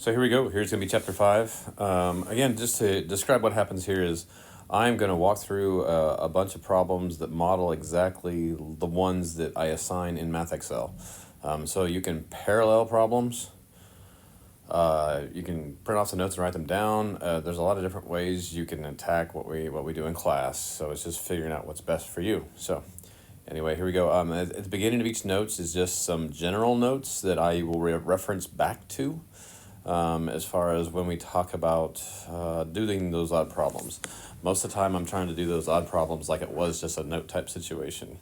So here we go. Here's going to be chapter 5. Again, just to describe what happens here is I'm going to walk through a bunch of problems that model exactly the ones that I assign in MathXL. So you can parallel problems. You can print off the notes and write them down. There's a lot of different ways you can attack what we do in class. So it's just figuring out what's best for you. So anyway, here we go. At the beginning of each notes is just some general notes that I will reference back to. As far as when we talk about doing those odd problems. Most of the time I'm trying to do those odd problems like it was just a note type situation.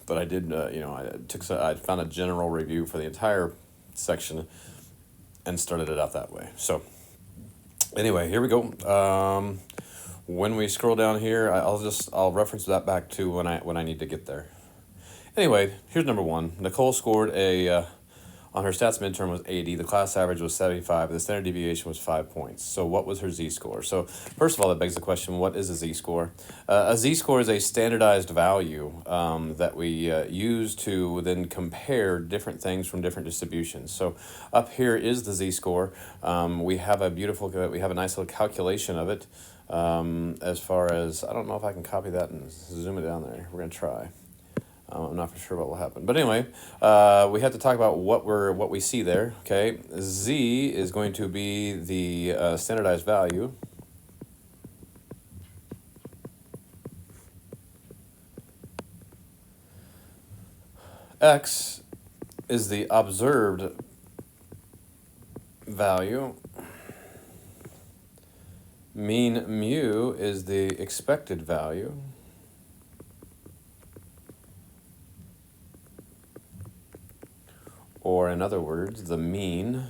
But I did, I found a general review for the entire section and started it out that way. So anyway, here we go. When we scroll down here, I'll reference that back to when I need to get there. Anyway, here's number 1. Nicole scored on her stats midterm was 80, the class average was 75, the standard deviation was 5 points. So what was her z-score? So first of all, that begs the question, what is a z-score? A z-score is a standardized value that we use to then compare different things from different distributions. So up here is the z-score. We have a nice little calculation of it as far as, I don't know if I can copy that and zoom it down there. We're going to try. I'm not for sure what will happen. But anyway, we have to talk about what we see there. Okay, z is going to be the standardized value. X is the observed value. Mean mu is the expected value. Or in other words, the mean.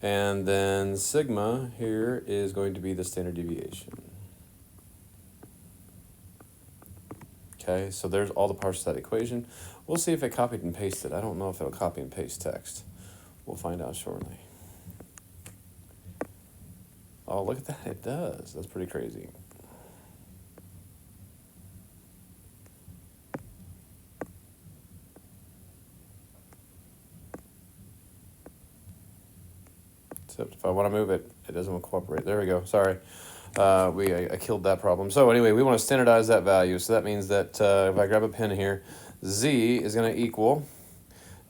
And then sigma here is going to be the standard deviation. Okay, so there's all the parts of that equation. We'll see if it copied and pasted. I don't know if it'll copy and paste text. We'll find out shortly. Oh, look at that, it does. That's pretty crazy. Except if I want to move it, it doesn't cooperate. There we go. Sorry. I killed that problem. So anyway, we want to standardize that value. So that means that if I grab a pen here, z is going to equal.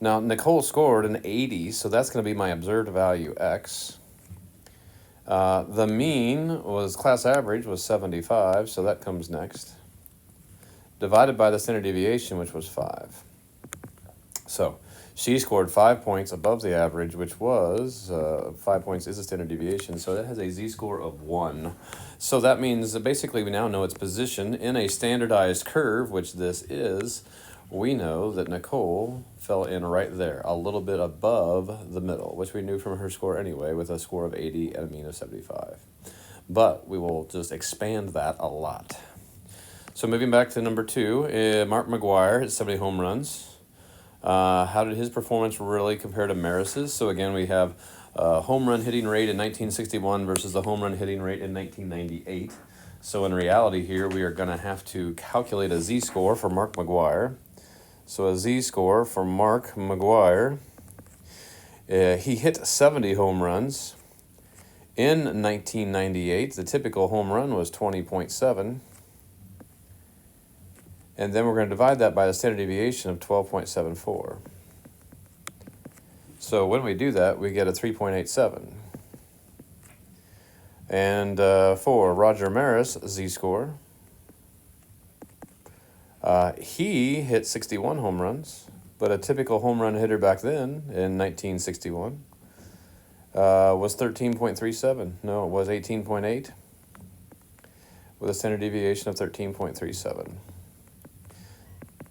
Now, Nicole scored an 80, so that's going to be my observed value, x. The mean class average was 75, so that comes next. Divided by the standard deviation, which was 5. So she scored 5 points above the average, which was 5 points is a standard deviation. So that has a z-score of 1. So that means that basically we now know its position in a standardized curve, which this is. We know that Nicole fell in right there, a little bit above the middle, which we knew from her score anyway, with a score of 80 and a mean of 75. But we will just expand that a lot. So moving back to number 2, Mark McGwire hit 70 home runs. How did his performance really compare to Maris's? So again, we have home run hitting rate in 1961 versus the home run hitting rate in 1998. So in reality here, we are going to have to calculate a z-score for Mark McGwire. So a z-score for Mark McGwire, he hit 70 home runs. In 1998, the typical home run was 20.7. And then we're going to divide that by the standard deviation of 12.74. So when we do that, we get a 3.87. And for Roger Maris, z-score, he hit 61 home runs, but a typical home run hitter back then in 1961 was 13.37. No, it was 18.8 with a standard deviation of 13.37.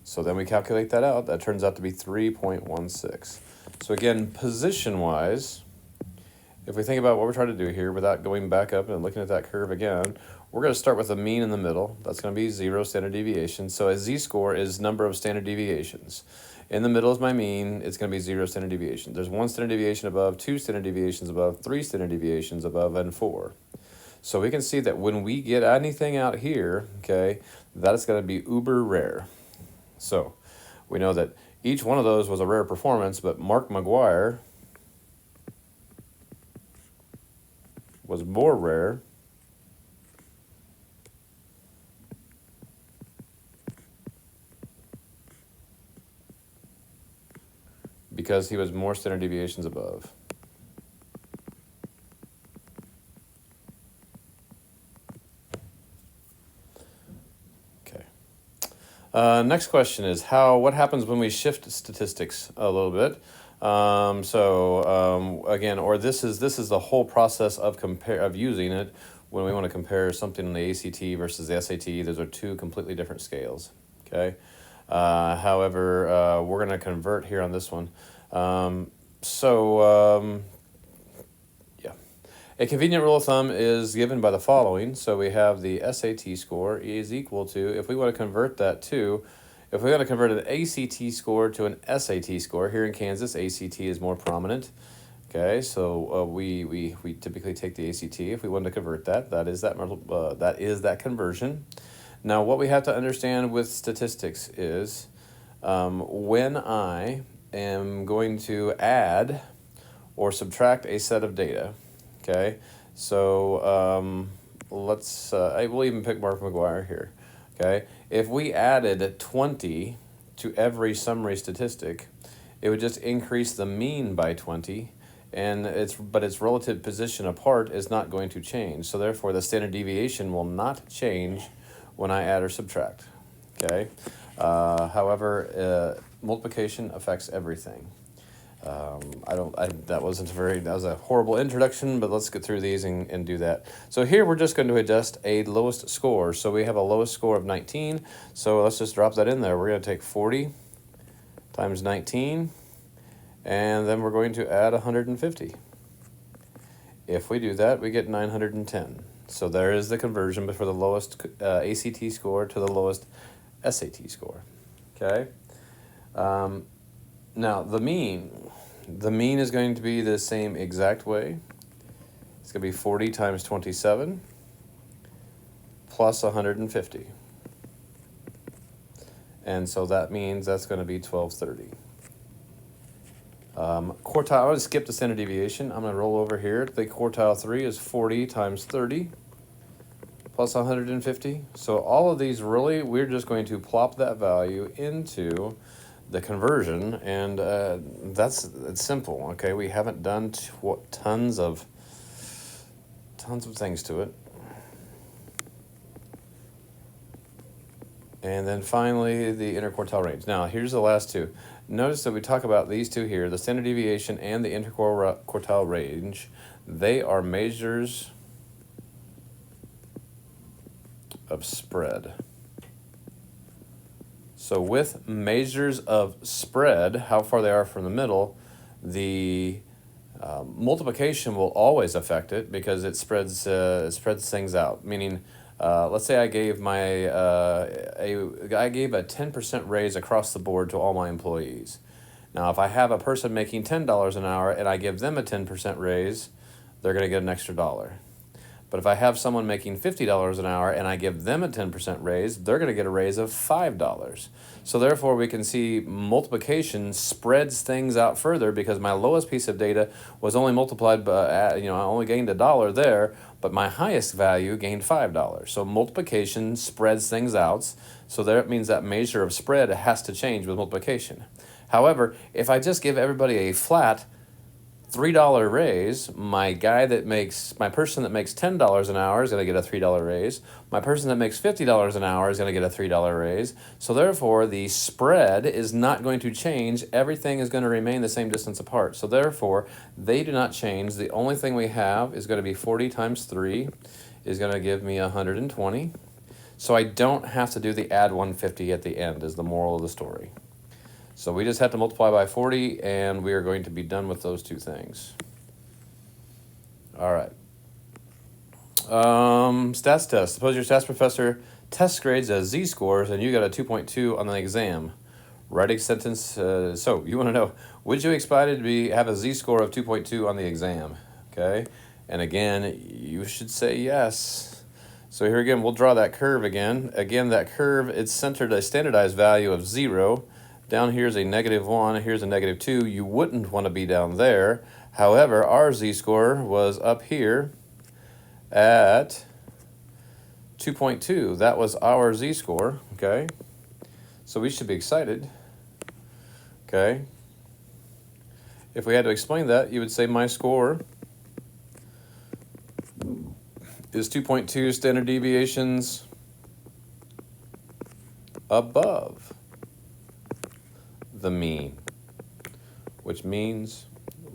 So then we calculate that out. That turns out to be 3.16. So again, position-wise, if we think about what we're trying to do here without going back up and looking at that curve again, we're going to start with a mean in the middle. That's going to be 0 standard deviation. So a z-score is number of standard deviations. In the middle is my mean. It's going to be 0 standard deviation. There's 1 standard deviation above, 2 standard deviations above, 3 standard deviations above, and 4. So we can see that when we get anything out here, okay, that is going to be uber rare. So we know that Each one of those was a rare performance, but Mark McGwire was more rare because he was more standard deviations above. Okay. Next question is what happens when we shift statistics a little bit? Again, this is the whole process of using it when we want to compare something in the ACT versus the SAT. Those are two completely different scales. Okay. However, we're going to convert here on this one. Yeah. A convenient rule of thumb is given by the following. So we have the SAT score is equal to, if we want to convert an ACT score to an SAT score, here in Kansas, ACT is more prominent. Okay, so we typically take the ACT. If we want to convert that is that conversion. Now, what we have to understand with statistics is when I am going to add or subtract a set of data. Okay, so I will even pick Mark McGwire here. Okay, if we added 20 to every summary statistic, it would just increase the mean by 20, but its relative position apart is not going to change. So therefore, the standard deviation will not change when I add or subtract. Okay. However, multiplication affects everything. That was a horrible introduction, but let's get through these and do that. So here we're just going to adjust a lowest score. So we have a lowest score of 19. So let's just drop that in there. We're going to take 40 times 19, and then we're going to add 150. If we do that, we get 910. So there is the conversion for the lowest ACT score to the lowest SAT score. Okay. Now the mean is going to be the same exact way. It's going to be 40 times 27 plus 150. And so that means that's going to be 1230. Quartile, I'm going to skip the standard deviation. I'm going to roll over here. The quartile 3 is 40 times 30 plus 150. So all of these really, we're just going to plop that value into the conversion, and it's simple. Okay, we haven't done tons of things to it. And then finally, the interquartile range. Now, here's the last two. Notice that we talk about these two here, the standard deviation and the interquartile range. They are measures of spread. So with measures of spread, how far they are from the middle, the multiplication will always affect it because it spreads things out. Meaning, let's say I gave a 10% raise across the board to all my employees. Now, if I have a person making $10 an hour and I give them a 10% raise, they're going to get an extra dollar. But if I have someone making $50 an hour and I give them a 10% raise, they're going to get a raise of $5. So therefore, we can see multiplication spreads things out further because my lowest piece of data was only multiplied by, I only gained $1 there, but my highest value gained $5. So multiplication spreads things out. So that means that measure of spread has to change with multiplication. However, if I just give everybody a flat $3 raise, my person that makes $10 an hour is going to get a $3 raise. My person that makes $50 an hour is going to get a $3 raise. So therefore, the spread is not going to change. Everything is going to remain the same distance apart. So therefore, they do not change. The only thing we have is going to be 40 times 3 is going to give me 120. So I don't have to do the add 150 at the end is the moral of the story. So we just have to multiply by 40, and we are going to be done with those two things. All right. Stats test. Suppose your stats professor test grades as Z-scores, and you got a 2.2 on the exam. Write a sentence. So you want to know, would you expect to have a Z-score of 2.2 on the exam? Okay. And again, you should say yes. So here again, we'll draw that curve again. Again, that curve, it's centered a standardized value of 0. Down here is a -1, here's a -2. You wouldn't want to be down there. However, our z-score was up here at 2.2. That was our z-score, okay? So we should be excited, okay? If we had to explain that, you would say my score is 2.2 standard deviations above the mean, which means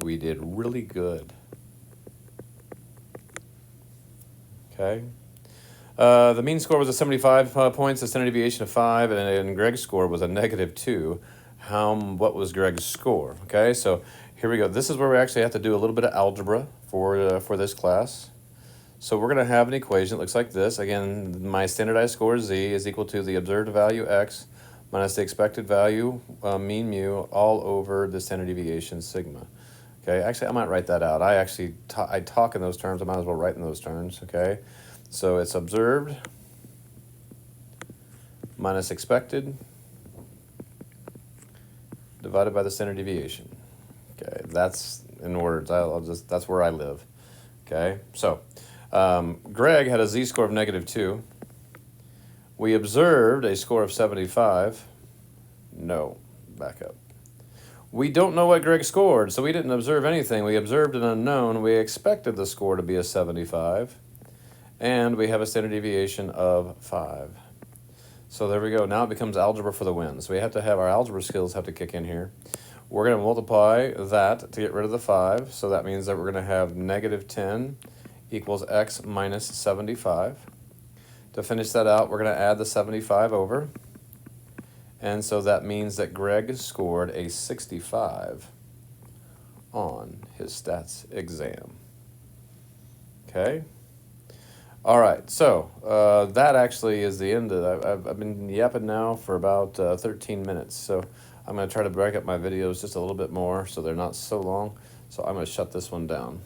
we did really good. Okay. The mean score was a 75 points, a standard deviation of 5, and Greg's score was a -2. What was Greg's score? Okay, so here we go. This is where we actually have to do a little bit of algebra for this class. So we're going to have an equation that looks like this. Again, my standardized score z is equal to the observed value x minus the expected value mean mu all over the standard deviation sigma. Okay, actually I might write that out. I talk in those terms. I might as well write in those terms. Okay, so it's observed minus expected divided by the standard deviation. Okay, that's in words. That's where I live. Okay, so Greg had a z-score of -2. We observed a score of 75. No, back up. We don't know what Greg scored, so we didn't observe anything. We observed an unknown. We expected the score to be a 75. And we have a standard deviation of 5. So there we go. Now it becomes algebra for the win. So we have to have our algebra skills have to kick in here. We're going to multiply that to get rid of the 5. So that means that we're going to have -10 equals x minus 75. To finish that out, we're going to add the 75 over. And so that means that Greg scored a 65 on his stats exam. Okay? All right, so that actually is the end of it. I've been yapping now for about 13 minutes, so I'm going to try to break up my videos just a little bit more so they're not so long. So I'm going to shut this one down.